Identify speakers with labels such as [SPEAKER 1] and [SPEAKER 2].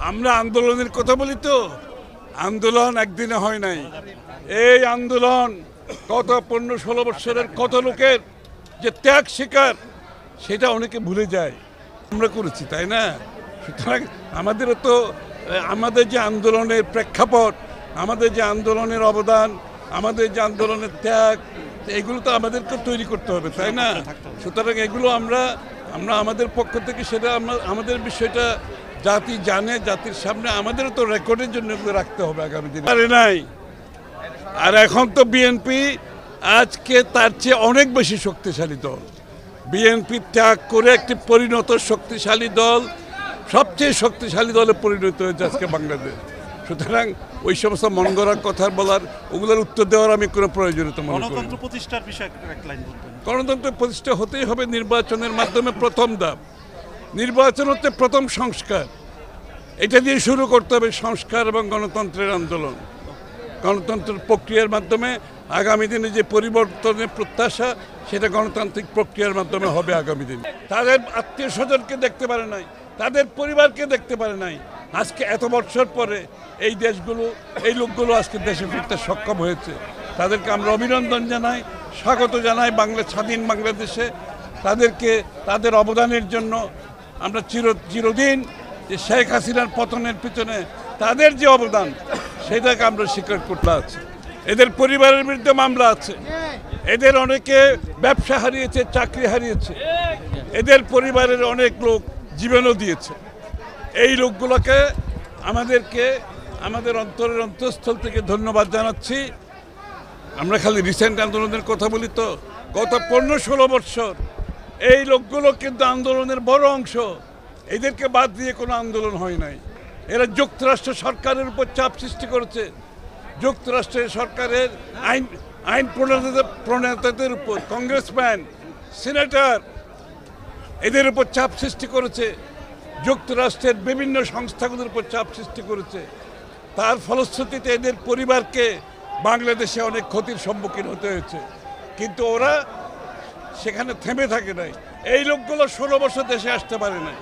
[SPEAKER 1] আমরা আন্দোলনের কথা বলি তো, আন্দোলন একদিনে হয় নাই। এই আন্দোলন কত 15-16 বছরের কত লোকের যে ত্যাগ শিকার, সেটা অনেকে ভুলে যায়। আমরা করেছি, তাই না? সুতরাং আমাদেরও তো আমাদের যে আন্দোলনের প্রেক্ষাপট, আমাদের যে আন্দোলনের অবদান, আমাদের যে আন্দোলনের ত্যাগ, এগুলো তো আমাদেরকে তৈরি করতে হবে, তাই না? সুতরাং এগুলো আমরা আমাদের পক্ষ থেকে সেটা আমাদের বিষয়টা জাতি জানে, জাতির সামনে আমাদেরও তো রেকর্ডের জন্য এগুলো রাখতে হবে আগামী দিনে। আরে নাই, আর এখন তো বিএনপি আজকে তার চেয়ে অনেক বেশি শক্তিশালী দল। বিএনপি ত্যাগ করে একটি পরিণত শক্তিশালী দল, সবচেয়ে শক্তিশালী দলে পরিণত হয়েছে আজকে বাংলাদেশ। সুতরাং ওই সমস্ত মন গড়া কথা বলার, ওগুলোর উত্তর দেওয়ার আমি কোনো প্রয়োজনীয়তা মনে করি না।
[SPEAKER 2] গণতন্ত্র প্রতিষ্ঠার বিষয়ে এক লাইন বলবেন।
[SPEAKER 1] গণতন্ত্র প্রতিষ্ঠা হতেই হবে নির্বাচনের মাধ্যমে। প্রথম ধাপ নির্বাচন হচ্ছে প্রথম সংস্কার, এটা দিয়ে শুরু করতে হবে সংস্কার এবং গণতন্ত্রের আন্দোলন। গণতন্ত্রের প্রক্রিয়ার মাধ্যমে আগামী দিনে যে পরিবর্তনের প্রত্যাশা, সেটা গণতান্ত্রিক প্রক্রিয়ার মাধ্যমে হবে আগামী দিনে। তাদের আত্মীয় স্বজনকে দেখতে পারে নাই, তাদের পরিবারকে দেখতে পারে নাই। আজকে এত বছর পরে এই দেশগুলো, এই লোকগুলো আজকে দেশে ফিরতে সক্ষম হয়েছে। তাদেরকে আমরা অভিনন্দন জানাই, স্বাগত জানাই স্বাধীন বাংলাদেশে। তাদেরকে তাদের অবদানের জন্য আমরা চিরদিন যে শেখ হাসিনার পতনের পিছনে তাদের যে অবদান, সেটাকে আমরা স্বীকার করতে আছি। এদের পরিবারের বিরুদ্ধে মামলা আছে, এদের অনেকে ব্যবসা হারিয়েছে, চাকরি হারিয়েছে, এদের পরিবারের অনেক লোক জীবনও দিয়েছে। এই লোকগুলোকে আমাদেরকে আমাদের অন্তরের অন্তঃস্থল থেকে ধন্যবাদ জানাচ্ছি। আমরা খালি রিসেন্ট আন্দোলনের কথা বলি তো, গত 15-16 বছর এই লোকগুলো কিন্তু আন্দোলনের বড় অংশ। এদেরকে বাদ দিয়ে কোনো আন্দোলন হয় নাই। এরা যুক্তরাষ্ট্র সরকারের উপর চাপ সৃষ্টি করেছে, যুক্তরাষ্ট্রের সরকারের আইন প্রণেতাদের উপর, কংগ্রেসম্যান, সিনেটর, এদের উপর চাপ সৃষ্টি করেছে, যুক্তরাষ্ট্রের বিভিন্ন সংস্থাগুলোর উপর চাপ সৃষ্টি করেছে। তার ফলশ্রুতিতে এদের পরিবারকে বাংলাদেশে অনেক ক্ষতির সম্মুখীন হতে হয়েছে, কিন্তু ওরা সেখানে থেমে থাকে নাই। এই লোকগুলো 16 বছর দেশে আসতে পারে নাই।